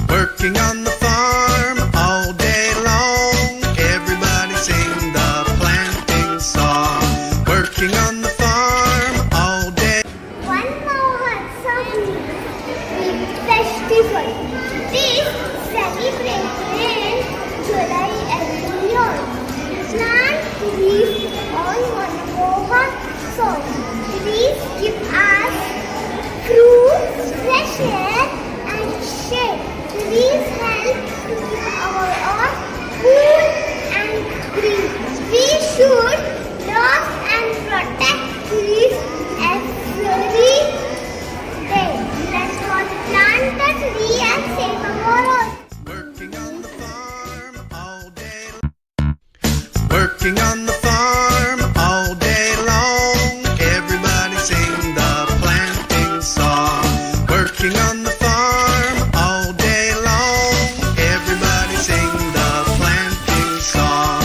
Working on the farm all day long, everybody sing the planting song. Working on the farm all day. One Mahotsav festival is celebrated in July every year. Plant trees on one Mahotsav. Trees give us fruit, fresh air, and shade. Trees help to keep our earth cool and green. We should love and protect trees every day. Let's all plant a tree and save our earth. Working on the farm all day. Working on the farm all day long, everybody sing the planting song. Working on the farm all day long, everybody sing the planting song.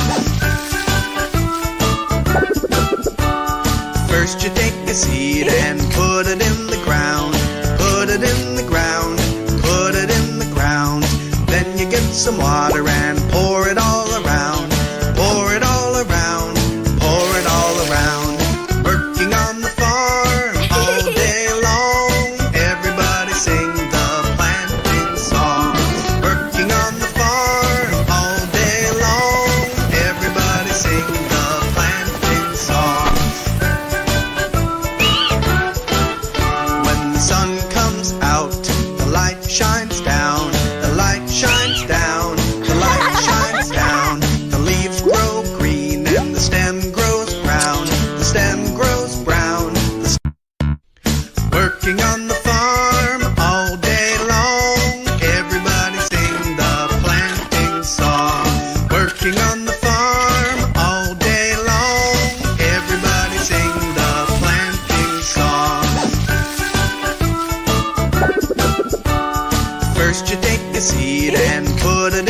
First you take a seed and put it in the ground. Put it in the ground, put it in the ground. Then you get some water and pour it all around. Pour it all around, pour it all around. Working on the farm all day long, everybody sing the planting song. Working on the farm all day long, everybody sing the planting song. When the sun comes out, the light shines down. The light shines down, the light shines down. The leaves grow green and the stem grows brown. The stem grows brown. Working on the farm all day long, everybody sing the planting song. Working on the farm all day long, everybody sing the planting song. First you take a seed and put it